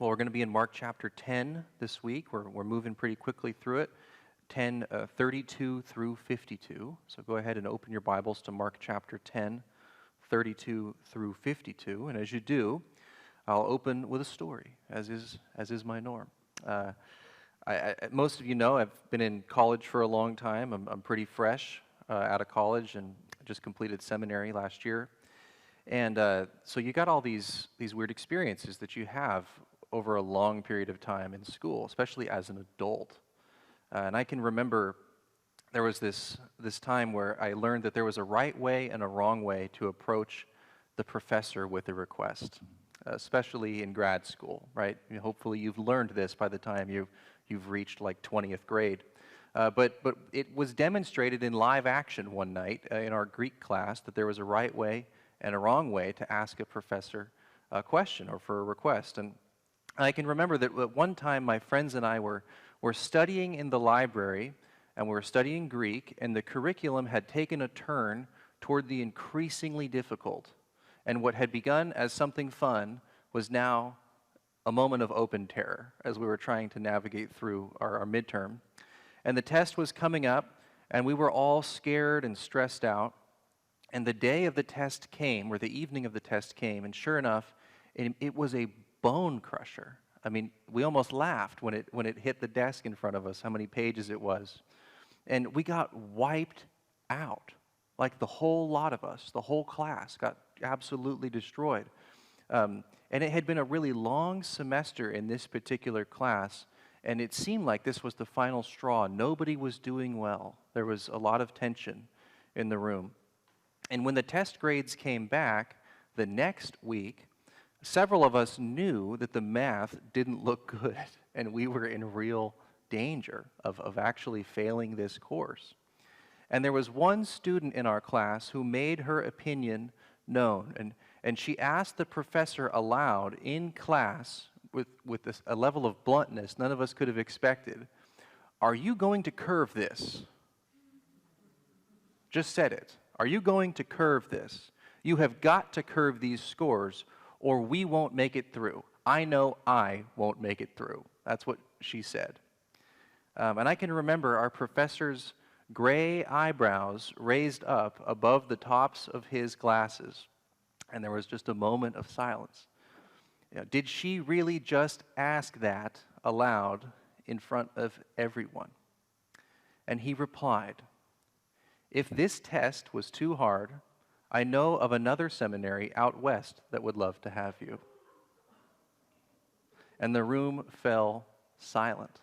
Well, we're going to be in Mark chapter 10 this week. We're moving pretty quickly through it, 32 through 52. So go ahead and open your Bibles to Mark chapter 10, 32 through 52. And as you do, I'll open with a story, as is my norm. Most of you know I've been in college for a long time. I'm pretty fresh out of college and just completed seminary last year. And so you got all these weird experiences that you have over a long period of time in school, especially as an adult. And I can remember there was this time where I learned that there was a right way and a wrong way to approach the professor with a request, especially in grad school, right? Hopefully you've learned this by the time you've reached like 20th grade. But it was demonstrated in live action one night in our Greek class that there was a right way and a wrong way to ask a professor a question or for a request. And I can remember that at one time my friends and I were studying in the library, and we were studying Greek, and the curriculum had taken a turn toward the increasingly difficult. And what had begun as something fun was now a moment of open terror as we were trying to navigate through our midterm. And the test was coming up, and we were all scared and stressed out. And the day of the test came, or the evening of the test came, and sure enough, it was a bone crusher. I mean, we almost laughed when it hit the desk in front of us, how many pages it was. And we got wiped out. Like the whole lot of us, the whole class got absolutely destroyed. And it had been a really long semester in this particular class, and it seemed like this was the final straw. Nobody was doing well. There was a lot of tension in the room. And when the test grades came back the next week, several of us knew that the math didn't look good, and we were in real danger of actually failing this course. And there was one student in our class who made her opinion known, and she asked the professor aloud in class with a level of bluntness none of us could have expected, "Are you going to curve this?" Just said it. "Are you going to curve this? You have got to curve these scores, or we won't make it through. I know I won't make it through." That's what she said. And I can remember our professor's gray eyebrows raised up above the tops of his glasses, and there was just a moment of silence. Did she really just ask that aloud in front of everyone? And he replied, "If this test was too hard, I know of another seminary out west that would love to have you." And the room fell silent.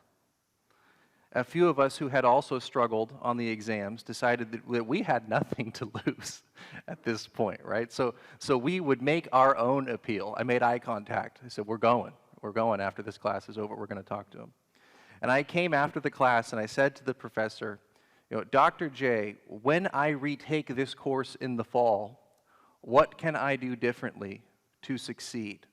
A few of us who had also struggled on the exams decided that we had nothing to lose at this point, right? So we would make our own appeal. I made eye contact. I said, we're going after this class is over. We're going to talk to him. And I came after the class and I said to the professor, "Dr. J, when I retake this course in the fall, what can I do differently to succeed?"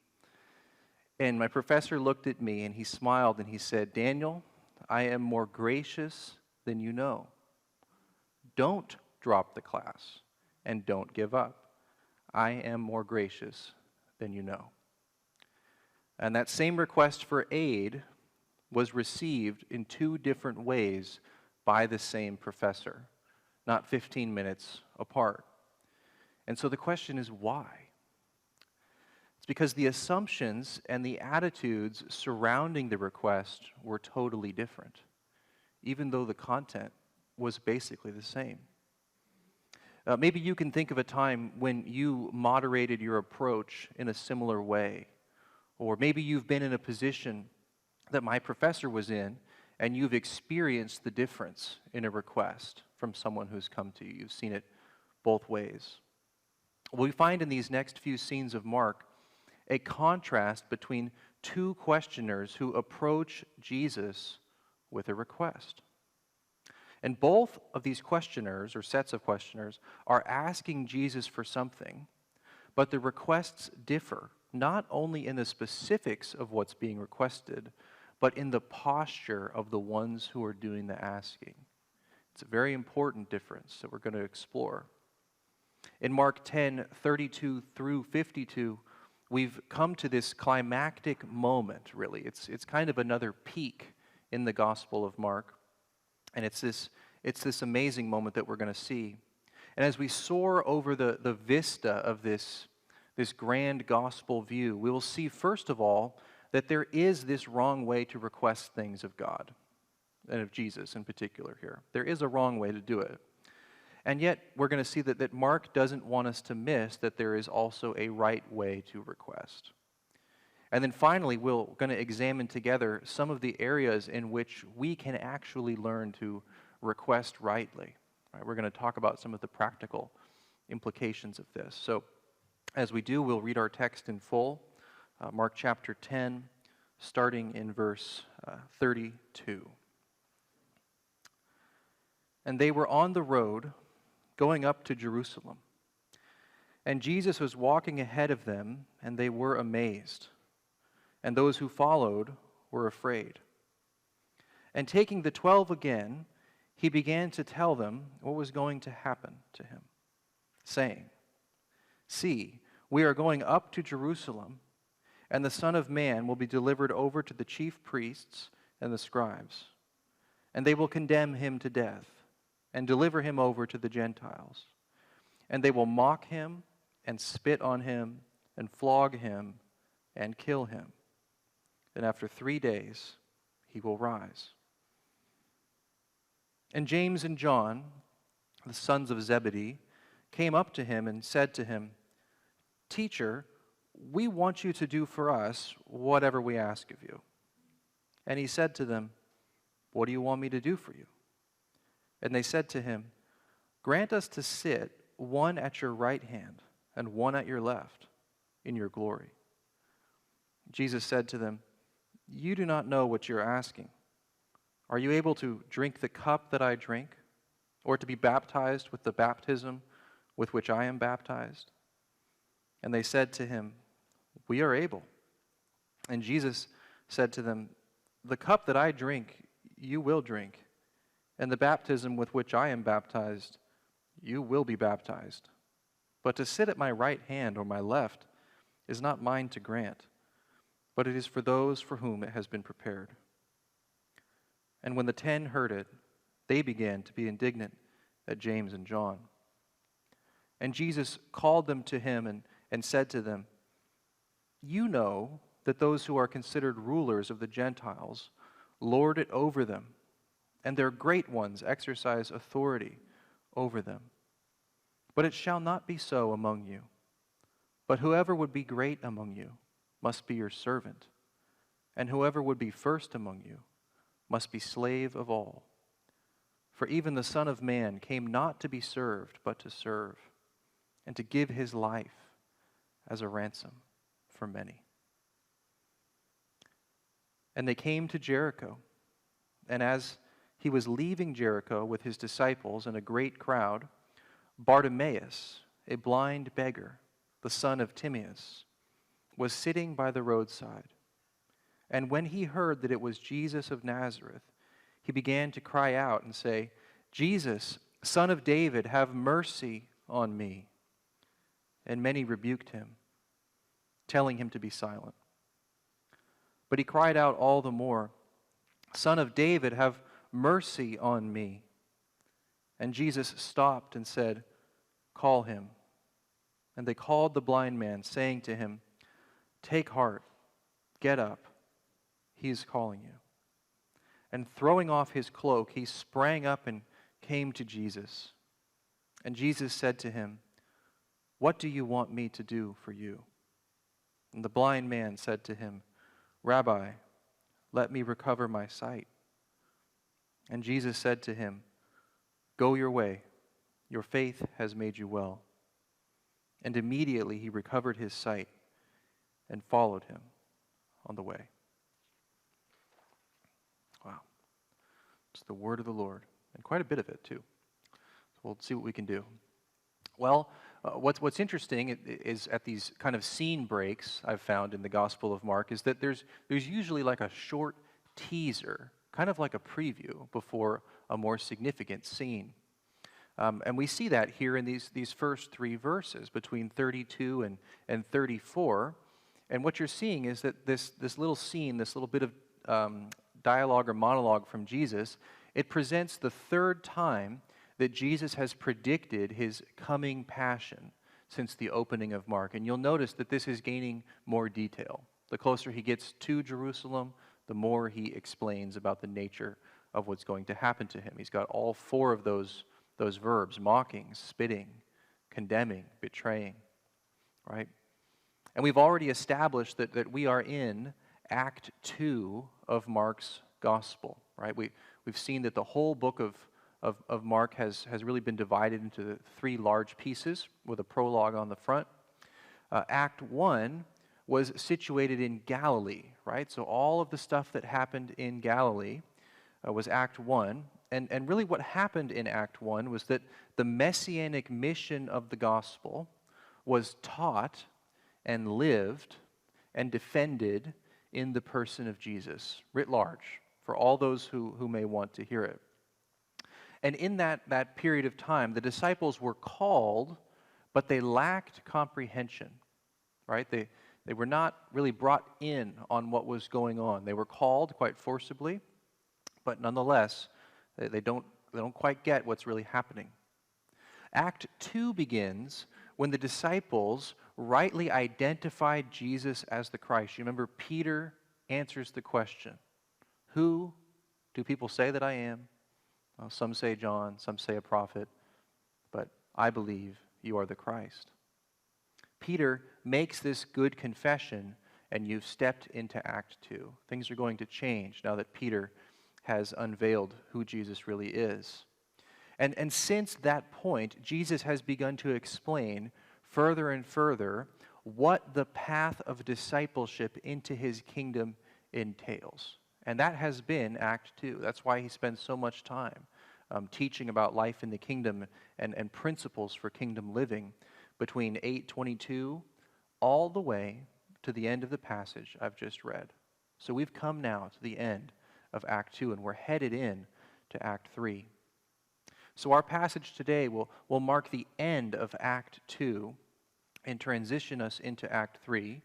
And my professor looked at me and he smiled and he said, "Daniel, I am more gracious than you know. Don't drop the class and don't give up. I am more gracious than you know." And that same request for aid was received in two different ways by the same professor, not 15 minutes apart. And so the question is why? It's because the assumptions and the attitudes surrounding the request were totally different, even though the content was basically the same. Maybe you can think of a time when you moderated your approach in a similar way, or maybe you've been in a position that my professor was in, and you've experienced the difference in a request from someone who's come to you. You've seen it both ways. We find in these next few scenes of Mark a contrast between two questioners who approach Jesus with a request. And both of these questioners, or sets of questioners, are asking Jesus for something, but the requests differ, not only in the specifics of what's being requested, but in the posture of the ones who are doing the asking. It's a very important difference that we're going to explore. In Mark 10, 32 through 52, we've come to this climactic moment, really. It's kind of another peak in the Gospel of Mark. And it's this amazing moment that we're going to see. And as we soar over the vista of this grand gospel view, we will see, first of all, that there is this wrong way to request things of God, and of Jesus in particular here. There is a wrong way to do it. And yet, we're going to see that Mark doesn't want us to miss that there is also a right way to request. And then finally, we're going to examine together some of the areas in which we can actually learn to request rightly. Right? We're going to talk about some of the practical implications of this. So, as we do, we'll read our text in full, Mark chapter 10, starting in verse 32. And they were on the road going up to Jerusalem. And Jesus was walking ahead of them, and they were amazed. And those who followed were afraid. And taking the 12 again, he began to tell them what was going to happen to him, saying, "See, we are going up to Jerusalem, and the Son of Man will be delivered over to the chief priests and the scribes, and they will condemn him to death and deliver him over to the Gentiles. And they will mock him and spit on him and flog him and kill him. And after 3 days he will rise." And James and John, the sons of Zebedee, came up to him and said to him, "Teacher, we want you to do for us whatever we ask of you." And he said to them, "What do you want me to do for you?" And they said to him, "Grant us to sit, one at your right hand and one at your left, in your glory." Jesus said to them, "You do not know what you're asking. Are you able to drink the cup that I drink, or to be baptized with the baptism with which I am baptized?" And they said to him, "We are able." And Jesus said to them, "The cup that I drink, you will drink, and the baptism with which I am baptized, you will be baptized. But to sit at my right hand or my left is not mine to grant, but it is for those for whom it has been prepared." And when the 10 heard it, they began to be indignant at James and John. And Jesus called them to him and said to them, "You know that those who are considered rulers of the Gentiles lord it over them, and their great ones exercise authority over them. But it shall not be so among you. But whoever would be great among you must be your servant, and whoever would be first among you must be slave of all. For even the Son of Man came not to be served, but to serve, and to give his life as a ransom for many." And they came to Jericho, and as he was leaving Jericho with his disciples and a great crowd, Bartimaeus, a blind beggar, the son of Timaeus, was sitting by the roadside. And when he heard that it was Jesus of Nazareth, he began to cry out and say, "Jesus, Son of David, have mercy on me." And many rebuked him, telling him to be silent. But he cried out all the more, "Son of David, have mercy on me." And Jesus stopped and said, "Call him." And they called the blind man, saying to him, "Take heart, get up, he is calling you." And throwing off his cloak, he sprang up and came to Jesus. And Jesus said to him, "What do you want me to do for you?" And the blind man said to him, "Rabbi, let me recover my sight." And Jesus said to him, "Go your way, your faith has made you well." And immediately he recovered his sight and followed him on the way. Wow. It's the word of the Lord, and quite a bit of it too. So we'll see what we can do. Well, what's interesting is at these kind of scene breaks I've found in the Gospel of Mark is that there's usually like a short teaser, kind of like a preview before a more significant scene. And we see that here in these first 3 verses, between 32 and 34, And what you're seeing is that this little scene, this little bit of dialogue or monologue from Jesus, it presents the third time that Jesus has predicted his coming passion since the opening of Mark. And you'll notice that this is gaining more detail. The closer he gets to Jerusalem, the more he explains about the nature of what's going to happen to him. He's got all four of those verbs: mocking, spitting, condemning, betraying, right? And we've already established that we are in Act 2 of Mark's gospel, right? We've seen that the whole book of Mark has really been divided into three large pieces with a prologue on the front. Act 1 was situated in Galilee, right? So all of the stuff that happened in Galilee was Act 1. And really what happened in Act 1 was that the messianic mission of the gospel was taught and lived and defended in the person of Jesus, writ large, for all those who may want to hear it. And in that period of time, the disciples were called, but they lacked comprehension, right? They were not really brought in on what was going on. They were called quite forcibly, but nonetheless, they don't quite get what's really happening. Act 2 begins when the disciples rightly identified Jesus as the Christ. You remember Peter answers the question, "Who do people say that I am?" Well, some say John, some say a prophet, but I believe you are the Christ. Peter makes this good confession, and you've stepped into Act 2. Things are going to change now that Peter has unveiled who Jesus really is. And since that point, Jesus has begun to explain further and further what the path of discipleship into his kingdom entails. And that has been Act 2. That's why he spends so much time teaching about life in the kingdom and principles for kingdom living between 8:22 all the way to the end of the passage I've just read. So we've come now to the end of Act 2, and we're headed in to Act 3. So our passage today will mark the end of Act 2 and transition us into Act 3.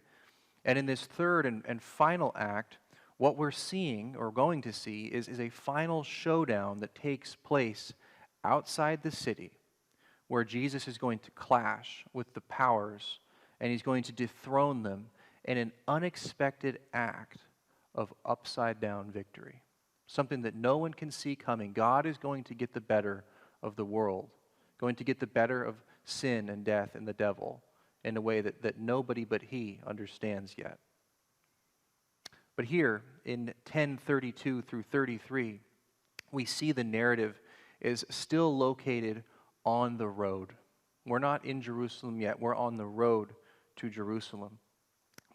And in this third and final act, what we're seeing, or going to see, is a final showdown that takes place outside the city, where Jesus is going to clash with the powers, and he's going to dethrone them in an unexpected act of upside-down victory. Something that no one can see coming. God is going to get the better of the world, going to get the better of sin and death and the devil in a way that nobody but he understands yet. But here in 10:32 through 33, we see the narrative is still located on the road. We're not in Jerusalem yet. We're on the road to Jerusalem.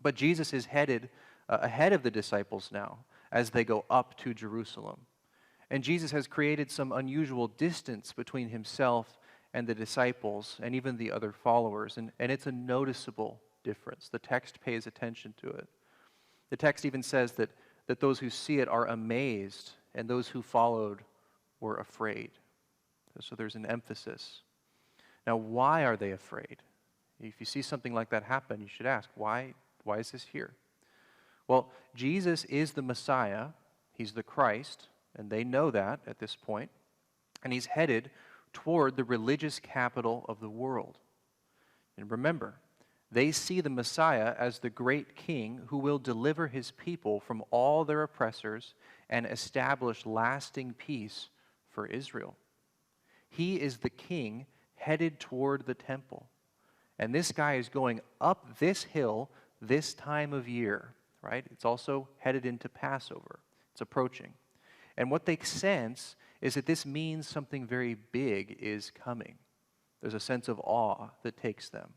But Jesus is headed ahead of the disciples now as they go up to Jerusalem. And Jesus has created some unusual distance between himself and the disciples and even the other followers. And it's a noticeable difference. The text pays attention to it. The text even says that those who see it are amazed, and those who followed were afraid. So there's an emphasis. Now, why are they afraid? If you see something like that happen, you should ask, why is this here? Well, Jesus is the Messiah. He's the Christ, and they know that at this point. And he's headed toward the religious capital of the world. And remember, they see the Messiah as the great king who will deliver his people from all their oppressors and establish lasting peace for Israel. He is the king headed toward the temple. And this guy is going up this hill this time of year, right? It's also headed into Passover. It's approaching. And what they sense is that this means something very big is coming. There's a sense of awe that takes them.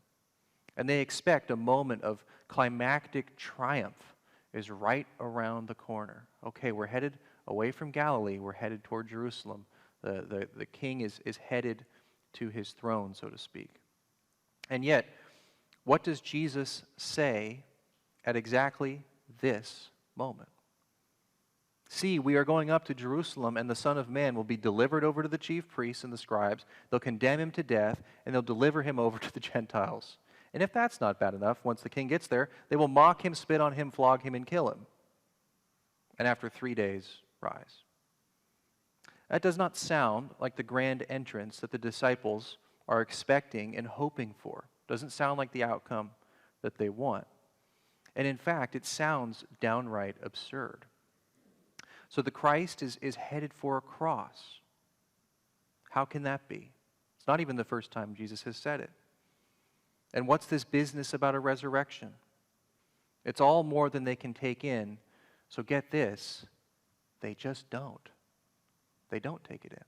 And they expect a moment of climactic triumph is right around the corner. Okay, we're headed away from Galilee. We're headed toward Jerusalem. The king is headed to his throne, so to speak. And yet, what does Jesus say at exactly this moment? See, we are going up to Jerusalem, and the Son of Man will be delivered over to the chief priests and the scribes. They'll condemn him to death, and they'll deliver him over to the Gentiles. And if that's not bad enough, once the king gets there, they will mock him, spit on him, flog him, and kill him. And after 3 days, rise. That does not sound like the grand entrance that the disciples are expecting and hoping for. Doesn't sound like the outcome that they want. And in fact, it sounds downright absurd. So the Christ is headed for a cross. How can that be? It's not even the first time Jesus has said it. And what's this business about a resurrection? It's all more than they can take in. So get this, they just don't. They don't take it in.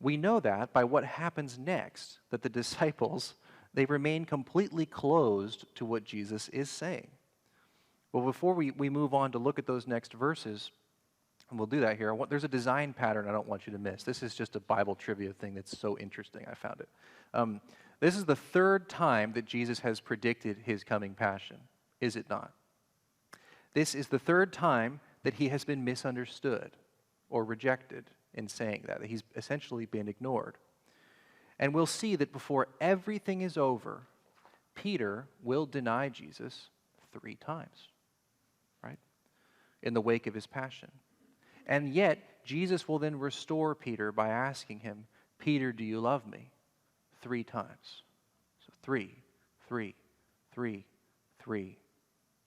We know that by what happens next, that the disciples, they remain completely closed to what Jesus is saying. Well, before we move on to look at those next verses, and we'll do that here, there's a design pattern I don't want you to miss. This is just a Bible trivia thing that's so interesting, I found it. This is the third time that Jesus has predicted his coming passion, is it not? This is the third time that he has been misunderstood or rejected in saying that he's essentially been ignored. And we'll see that before everything is over, Peter will deny Jesus 3 times, right? In the wake of his passion. And yet, Jesus will then restore Peter by asking him, Peter, do you love me? 3 times. So 3, 3, 3, 3.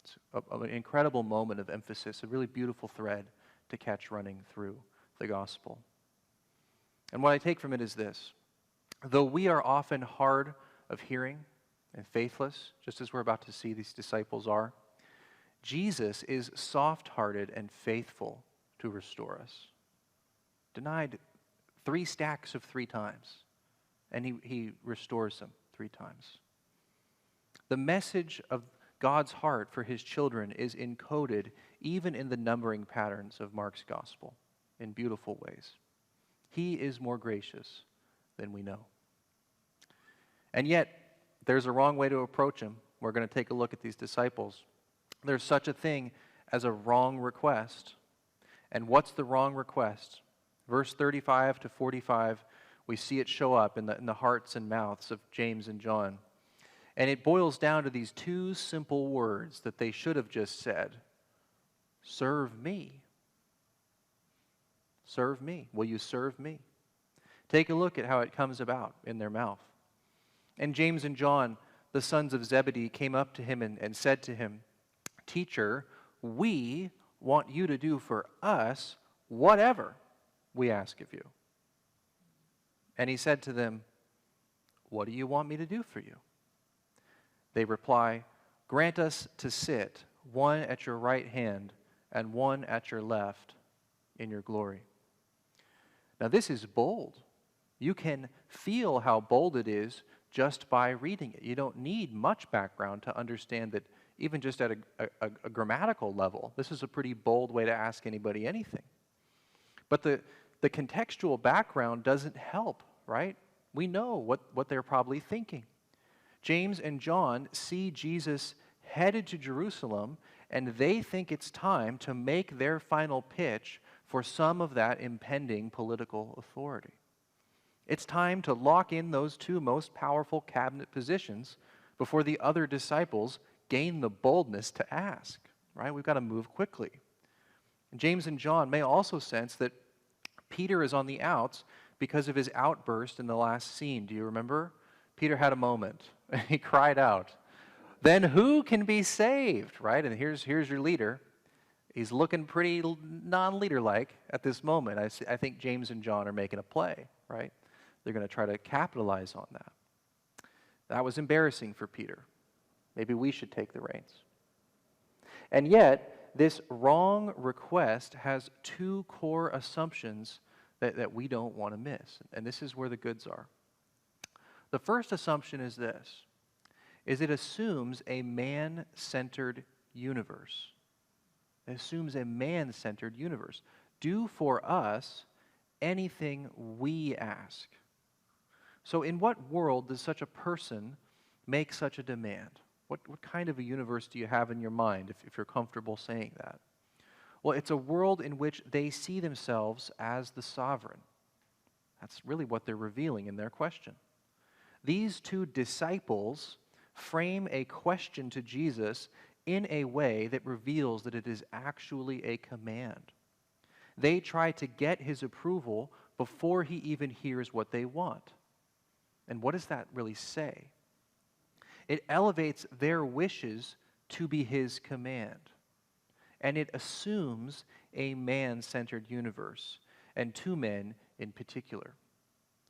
It's an incredible moment of emphasis, a really beautiful thread to catch running through the gospel. And what I take from it is this. Though we are often hard of hearing and faithless, just as we're about to see these disciples are, Jesus is soft-hearted and faithful to restore us. Denied 3 stacks of 3 times, and he restores them 3 times. The message of God's heart for his children is encoded even in the numbering patterns of Mark's gospel in beautiful ways. He is more gracious than we know. And yet, there's a wrong way to approach him. We're going to take a look at these disciples. There's such a thing as a wrong request. And what's the wrong request? Verse 35 to 45, we see it show up in the hearts and mouths of James and John. And it boils down to these 2 simple words that they should have just said. Serve me. Serve me. Will you serve me? Take a look at how it comes about in their mouth. And James and John, the sons of Zebedee, came up to him and said to him, Teacher, we want you to do for us whatever we ask of you. And he said to them, What do you want me to do for you? They reply, Grant us to sit, one at your right hand and one at your left in your glory. Now this is bold. You can feel how bold it is just by reading it. You don't need much background to understand that even just at a grammatical level, this is a pretty bold way to ask anybody anything. But the contextual background doesn't help, right? We know what they're probably thinking. James and John see Jesus headed to Jerusalem, and they think it's time to make their final pitch for some of that impending political authority. It's time to lock in those 2 most powerful cabinet positions before the other disciples gain the boldness to ask, right? We've got to move quickly. And James and John may also sense that Peter is on the outs because of his outburst in the last scene. Do you remember? Peter had a moment. He cried out, Then who can be saved, right? And here's your leader. He's looking pretty non-leader-like at this moment. I think James and John are making a play, right? They're going to try to capitalize on that. That was embarrassing for Peter. Maybe we should take the reins. And yet, this wrong request has 2 core assumptions that we don't want to miss. And this is where the goods are. The first assumption is this, is it assumes a man-centered universe. It assumes a man-centered universe. Do for us anything we ask. So in what world does such a person make such a demand? What kind of a universe do you have in your mind if you're comfortable saying that? Well, it's a world in which they see themselves as the sovereign. That's really what they're revealing in their question. These two disciples frame a question to Jesus in a way that reveals that it is actually a command. They try to get his approval before he even hears what they want. And what does that really say? It elevates their wishes to be his command. And it assumes a man-centered universe, and two men in particular,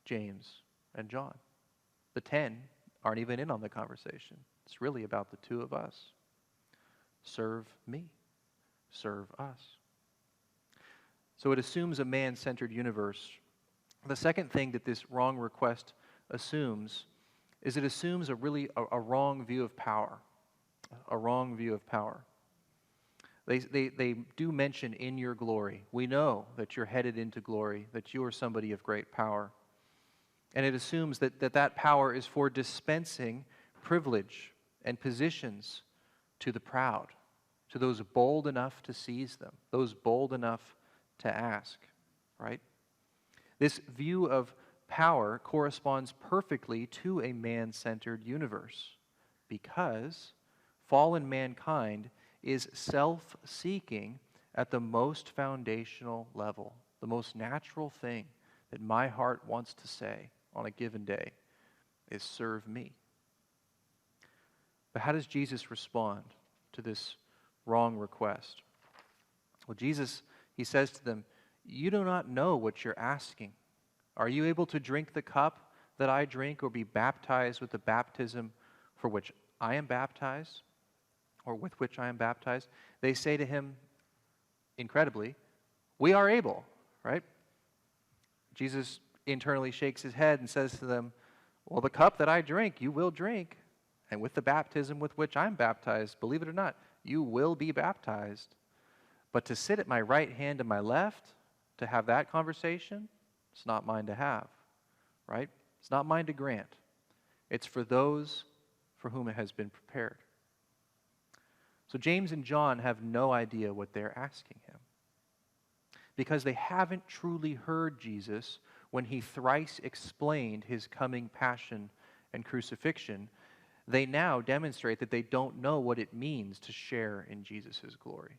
James and John. The 10 aren't even in on the conversation. It's really about the two of us. Serve me, serve us. So it assumes a man-centered universe. The second thing that this wrong request assumes is it assumes a wrong view of power. A wrong view of power. They do mention in your glory. We know that you're headed into glory, that you are somebody of great power. And it assumes that power is for dispensing privilege and positions to the proud, to those bold enough to seize them, those bold enough to ask, right? This view of power corresponds perfectly to a man-centered universe because fallen mankind is self-seeking at the most foundational level, the most natural thing that my heart wants to say on a given day is serve me. But how does Jesus respond to this wrong request? Well, Jesus, he says to them, you do not know what you're asking. Are you able to drink the cup that I drink or be baptized with the baptism for which I am baptized or with which I am baptized? They say to him, incredibly, we are able, right? Jesus internally shakes his head and says to them, well, the cup that I drink, you will drink. And with the baptism with which I'm baptized, believe it or not, you will be baptized. But to sit at my right hand and my left, to have that conversation, it's not mine to have, right? It's not mine to grant. It's for those for whom it has been prepared. So James and John have no idea what they're asking him because they haven't truly heard Jesus when he thrice explained his coming passion and crucifixion. They now demonstrate that they don't know what it means to share in Jesus' glory.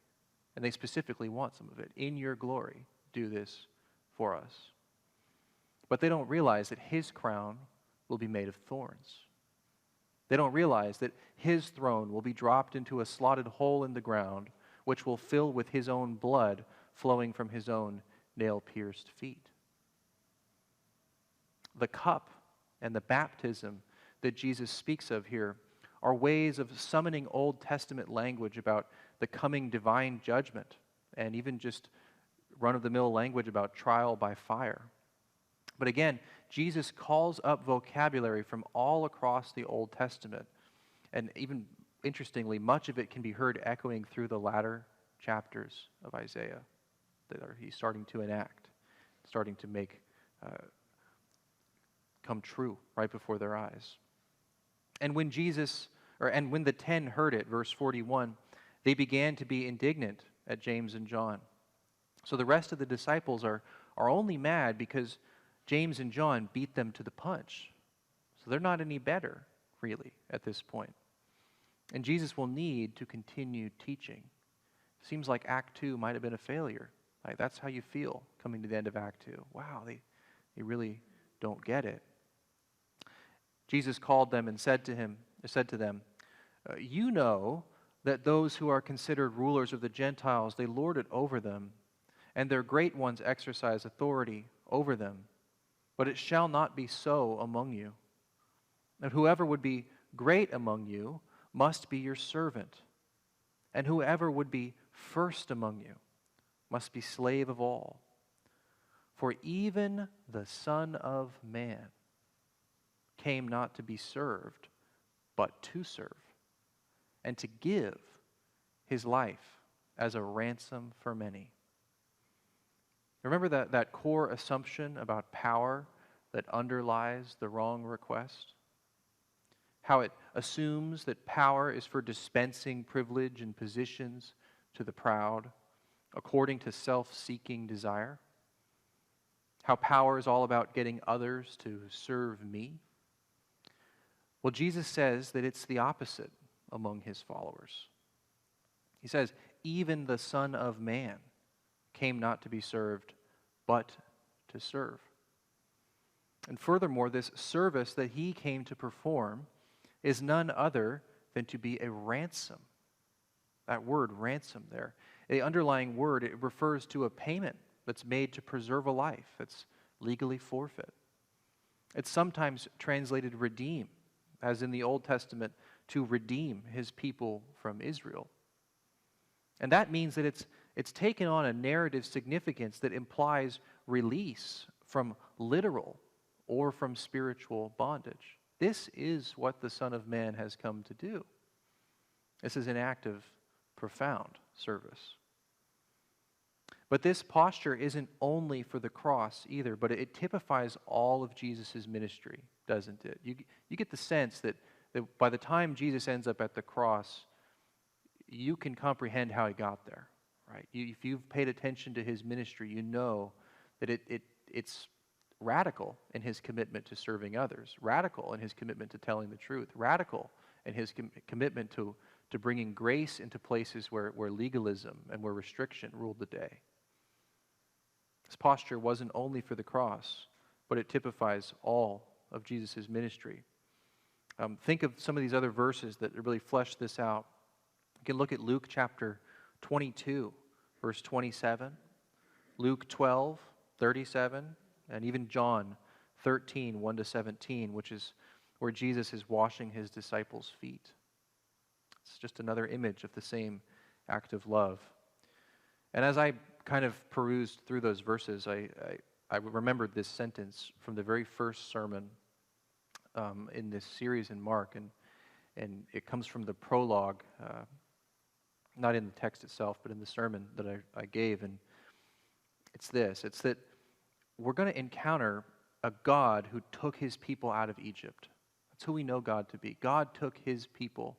And they specifically want some of it. In your glory, do this for us. But they don't realize that his crown will be made of thorns. They don't realize that his throne will be dropped into a slotted hole in the ground, which will fill with his own blood flowing from his own nail-pierced feet. The cup and the baptism that Jesus speaks of here are ways of summoning Old Testament language about the coming divine judgment and even just run-of-the-mill language about trial by fire. But again, Jesus calls up vocabulary from all across the Old Testament. And even interestingly, much of it can be heard echoing through the latter chapters of Isaiah that he's starting to enact, starting to make come true right before their eyes. And when when the 10 heard it, verse 41, they began to be indignant at James and John. So the rest of the disciples are only mad because James and John beat them to the punch. So they're not any better, really, at this point. And Jesus will need to continue teaching. Seems like Act 2 might have been a failure. Like, that's how you feel coming to the end of Act 2. Wow, they really don't get it. Jesus called them and said to them, you know that those who are considered rulers of the Gentiles, they lord it over them, and their great ones exercise authority over them. But it shall not be so among you. And whoever would be great among you must be your servant. And whoever would be first among you must be slave of all. For even the Son of Man came not to be served, but to serve, and to give his life as a ransom for many. Remember that core assumption about power that underlies the wrong request? How it assumes that power is for dispensing privilege and positions to the proud according to self-seeking desire? How power is all about getting others to serve me? Well, Jesus says that it's the opposite among his followers. He says, even the Son of Man came not to be served, but to serve. And furthermore, this service that he came to perform is none other than to be a ransom. That word, ransom, there. The underlying word, it refers to a payment that's made to preserve a life that's legally forfeit. It's sometimes translated redeem, as in the Old Testament, to redeem his people from Israel. And that means that it's taken on a narrative significance that implies release from literal or from spiritual bondage. This is what the Son of Man has come to do. This is an act of profound service. But this posture isn't only for the cross either, but it typifies all of Jesus' ministry, doesn't it? You get the sense that by the time Jesus ends up at the cross, you can comprehend how he got there, right? If you've paid attention to his ministry, you know that it's radical in his commitment to serving others, radical in his commitment to telling the truth, radical in his commitment to bringing grace into places where legalism and where restriction ruled the day. This posture wasn't only for the cross, but it typifies all of Jesus' ministry. Think of some of these other verses that really flesh this out. You can look at Luke chapter 22, verse 27, Luke 12, 37, and even John 13, 1-17, which is where Jesus is washing his disciples' feet. It's just another image of the same act of love. And as I kind of perused through those verses, I remembered this sentence from the very first sermon in this series in Mark, and it comes from the prologue, not in the text itself, but in the sermon that I gave, and it's this. It's that we're going to encounter a God who took his people out of Egypt. That's who we know God to be. God took his people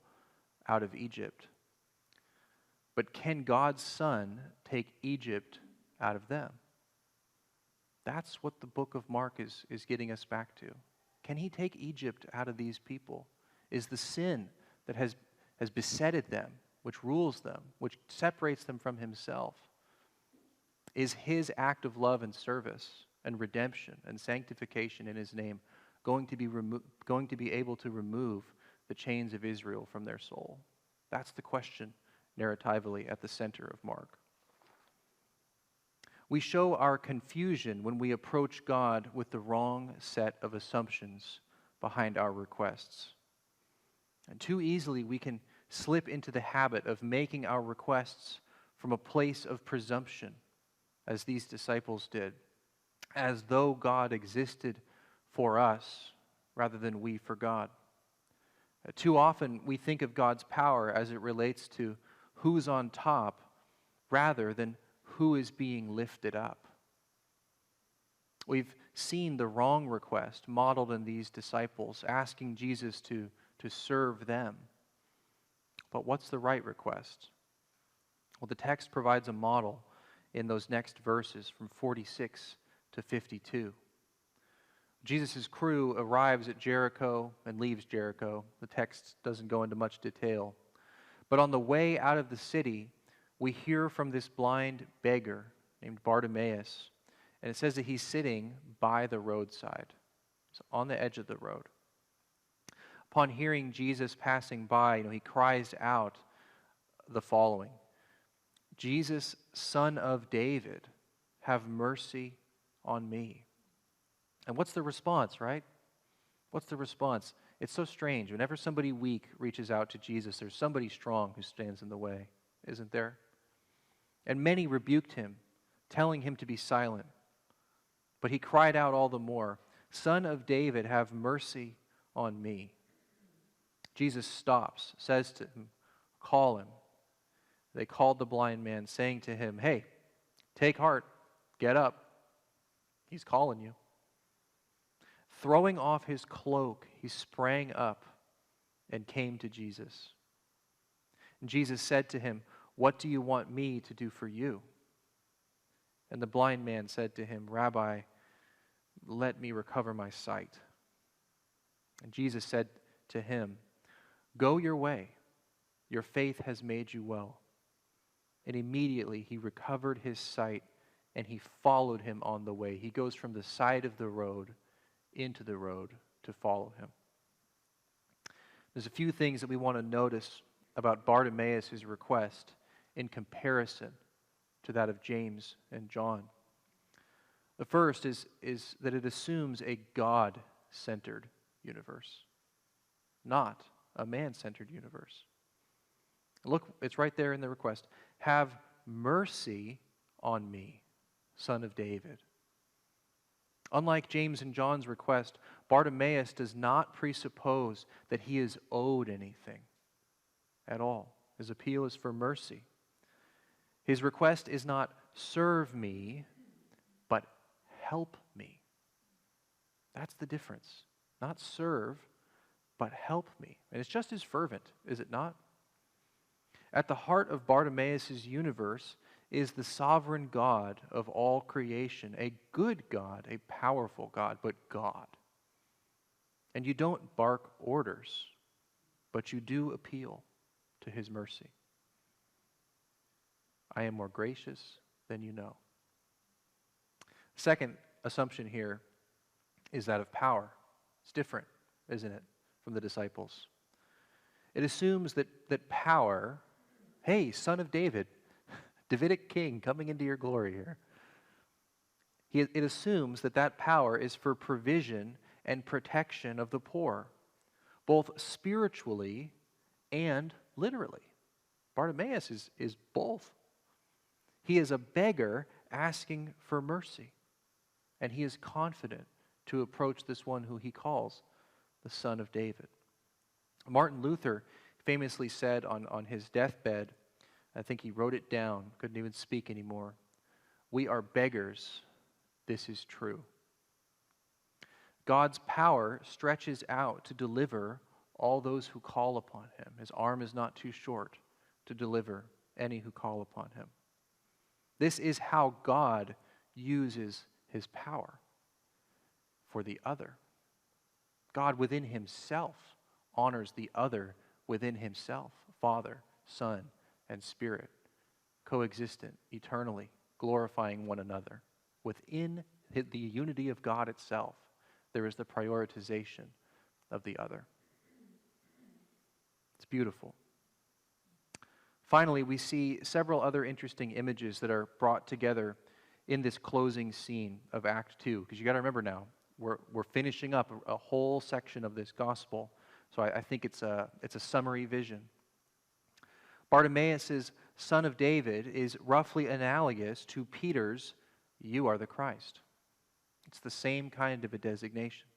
out of Egypt. But can God's Son take Egypt out of them? That's what the book of Mark is getting us back to. Can he take Egypt out of these people? Is the sin that has besetted them, which rules them, which separates them from himself, is his act of love and service and redemption and sanctification in his name going to be able to remove the chains of Israel from their soul? That's the question narratively at the center of Mark. We show our confusion when we approach God with the wrong set of assumptions behind our requests. And too easily we can slip into the habit of making our requests from a place of presumption, as these disciples did, as though God existed for us rather than we for God. Too often we think of God's power as it relates to who's on top rather than who is being lifted up. We've seen the wrong request modeled in these disciples, asking Jesus to serve them. But what's the right request? Well, the text provides a model in those next verses from 46 to 52. Jesus' crew arrives at Jericho and leaves Jericho. The text doesn't go into much detail. But on the way out of the city, we hear from this blind beggar named Bartimaeus. And it says that he's sitting by the roadside, so on the edge of the road. Upon hearing Jesus passing by, he cries out the following: Jesus, Son of David, have mercy on me. And what's the response, right? What's the response? It's so strange. Whenever somebody weak reaches out to Jesus, there's somebody strong who stands in the way, isn't there? And many rebuked him, telling him to be silent. But he cried out all the more, Son of David, have mercy on me. Jesus stops, says to him, call him. They called the blind man, saying to him, hey, take heart, get up. He's calling you. Throwing off his cloak, he sprang up and came to Jesus. And Jesus said to him, what do you want me to do for you? And the blind man said to him, Rabbi, let me recover my sight. And Jesus said to him, "Go your way, your faith has made you well." And immediately he recovered his sight, and he followed him on the way. He goes from the side of the road into the road to follow him. There's a few things that we want to notice about Bartimaeus' request in comparison to that of James and John. The first is that it assumes a God-centered universe, not a man-centered universe. Look, it's right there in the request. "Have mercy on me, Son of David." Unlike James and John's request, Bartimaeus does not presuppose that he is owed anything at all. His appeal is for mercy. His request is not "serve me," but "help me." That's the difference. Not serve, but help me. And it's just as fervent, is it not? At the heart of Bartimaeus' universe is the sovereign God of all creation, a good God, a powerful God, but God. And you don't bark orders, but you do appeal to his mercy. "I am more gracious than you know." Second assumption here is that of power. It's different, isn't it, from the disciples? It assumes that power, hey, Son of David, Davidic king coming into your glory here. It assumes that power is for provision and protection of the poor, both spiritually and literally. Bartimaeus is both. He is a beggar asking for mercy, and he is confident to approach this one who he calls the Son of David. Martin Luther famously said on his deathbed, I think he wrote it down, couldn't even speak anymore, "We are beggars, this is true." God's power stretches out to deliver all those who call upon him. His arm is not too short to deliver any who call upon him. This is how God uses his power for the other. God within himself honors the other within himself, Father, Son, and Spirit, coexistent eternally, glorifying one another. Within the unity of God itself, there is the prioritization of the other. It's beautiful. Finally, we see several other interesting images that are brought together in this closing scene of Act 2. Because you got to remember now, we're finishing up a whole section of this gospel. So I think it's a summary vision. Bartimaeus' Son of David is roughly analogous to Peter's "You are the Christ." It's the same kind of a designation.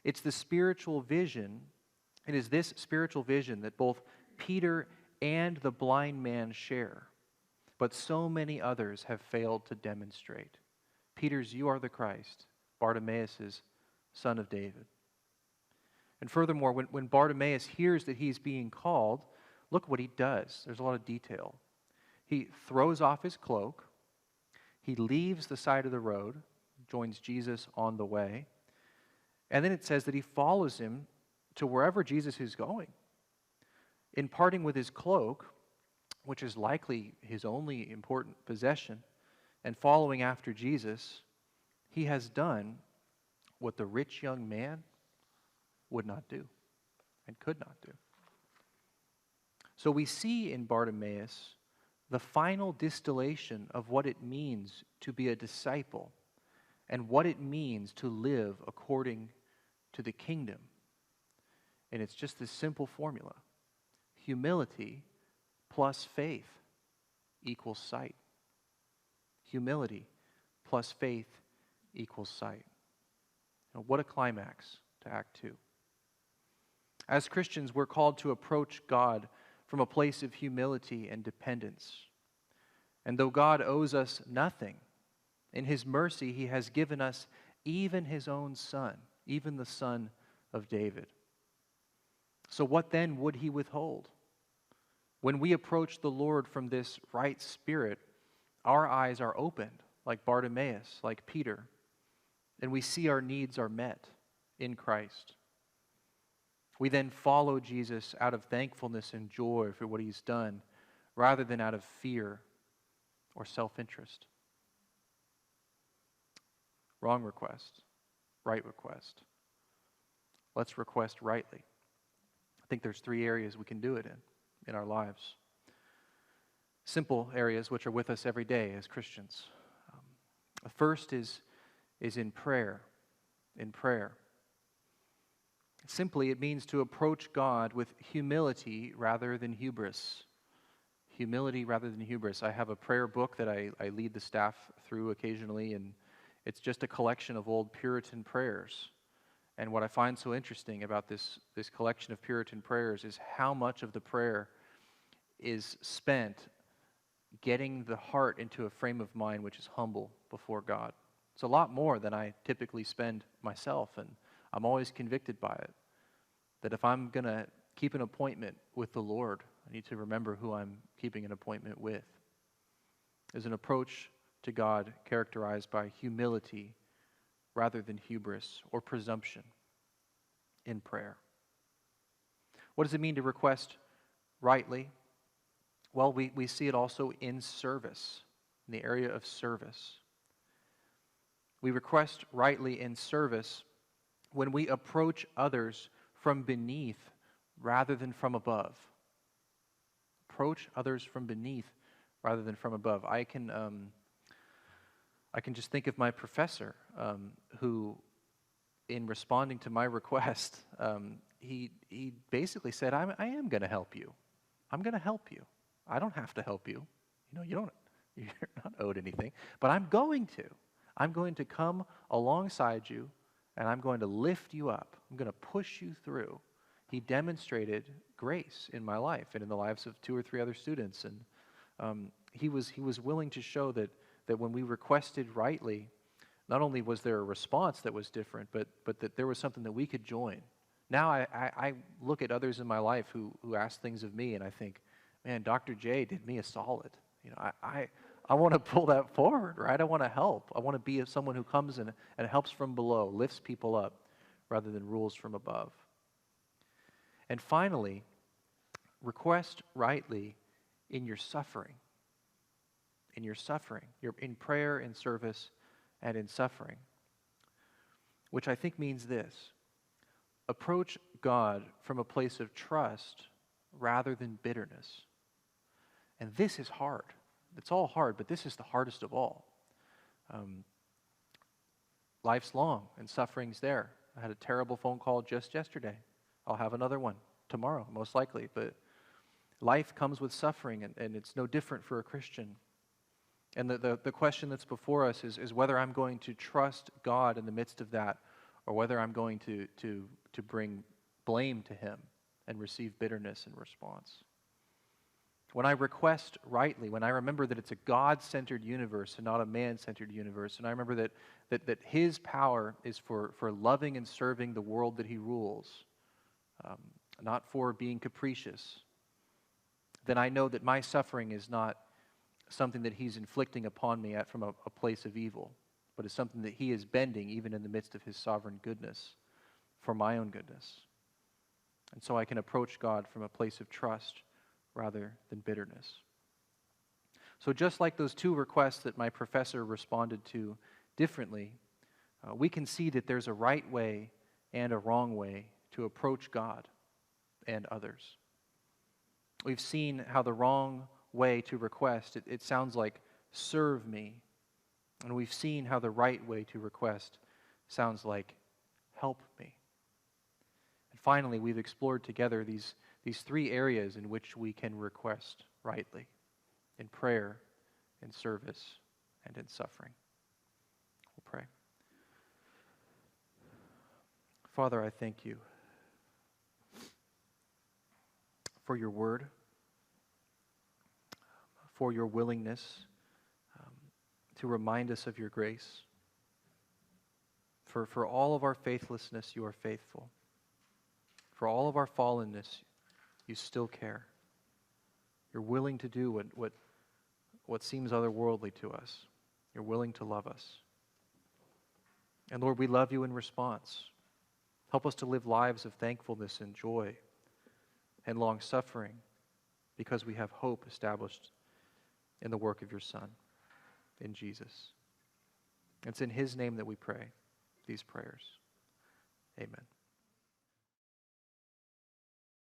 It's the spiritual vision. It is this spiritual vision that both Peter and the blind man share, but so many others have failed to demonstrate. Peter's "You are the Christ," Bartimaeus' Son of David. And furthermore, when Bartimaeus hears that he's being called, look what he does. There's a lot of detail. He throws off his cloak. He leaves the side of the road, joins Jesus on the way. And then it says that he follows him to wherever Jesus is going. In parting with his cloak, which is likely his only important possession, and following after Jesus, he has done what the rich young man would not do and could not do. So we see in Bartimaeus the final distillation of what it means to be a disciple and what it means to live according to the kingdom. And it's just this simple formula. Humility plus faith equals sight. Humility plus faith equals sight. Now, what a climax to Act 2. As Christians, we're called to approach God from a place of humility and dependence. And though God owes us nothing, in his mercy he has given us even his own Son, even the Son of David. So what then would he withhold? When we approach the Lord from this right spirit, our eyes are opened, like Bartimaeus, like Peter, and we see our needs are met in Christ. We then follow Jesus out of thankfulness and joy for what he's done, rather than out of fear or self-interest. Wrong request, right request. Let's request rightly. I think there's 3 areas we can do it in our lives. Simple areas which are with us every day as Christians. The first is in prayer. In prayer. Simply, it means to approach God with humility rather than hubris. Humility rather than hubris. I have a prayer book that I lead the staff through occasionally, and it's just a collection of old Puritan prayers. And what I find so interesting about this collection of Puritan prayers is how much of the prayer is spent getting the heart into a frame of mind which is humble before God. It's a lot more than I typically spend myself, and I'm always convicted by it. That if I'm going to keep an appointment with the Lord, I need to remember who I'm keeping an appointment with. There's an approach to God characterized by humility rather than hubris or presumption in prayer. What does it mean to request rightly? Well, we see it also in service, in the area of service. We request rightly in service when we approach others from beneath rather than from above. Approach others from beneath rather than from above. I can just think of my professor who, in responding to my request, he basically said, I am going to help you. I'm going to help you. I don't have to help you. You're not owed anything, but I'm going to. I'm going to come alongside you, and I'm going to lift you up. I'm going to push you through. He demonstrated grace in my life and in the lives of 2 or 3 other students, and he was willing to show that when we requested rightly, not only was there a response that was different, but that there was something that we could join. Now I look at others in my life who ask things of me, and I think, man, Dr. J did me a solid. I want to pull that forward, right? I want to help. I want to be someone who comes and helps from below, lifts people up, rather than rules from above. And finally, request rightly in your suffering. In your suffering. You're in prayer, in service, and in suffering. Which I think means this. Approach God from a place of trust rather than bitterness. And this is hard. It's all hard, but this is the hardest of all. Life's long and suffering's there. I had a terrible phone call just yesterday. I'll have another one tomorrow, most likely. But life comes with suffering, and it's no different for a Christian. And the question that's before us is whether I'm going to trust God in the midst of that, or whether I'm going to bring blame to Him and receive bitterness in response. When I request rightly, when I remember that it's a God-centered universe and not a man-centered universe, and I remember that His power is for loving and serving the world that He rules, not for being capricious, then I know that my suffering is not something that He's inflicting upon me from a place of evil, but is something that He is bending even in the midst of His sovereign goodness for my own goodness. And so I can approach God from a place of trust rather than bitterness. So just like those 2 requests that my professor responded to differently, we can see that there's a right way and a wrong way to approach God and others. We've seen how the wrong way to request, it sounds like, serve me. And we've seen how the right way to request sounds like, help me. And finally, we've explored together these 3 areas in which we can request rightly: in prayer, in service, and in suffering. We'll pray. Father, I thank You for Your word, for Your willingness to remind us of Your grace. For all of our faithlessness, You are faithful. For all of our fallenness, You still care. You're willing to do what seems otherworldly to us. You're willing to love us. And Lord, we love You in response. Help us to live lives of thankfulness and joy and long-suffering because we have hope established in the work of your Son, in Jesus. It's in his name that we pray these prayers. Amen.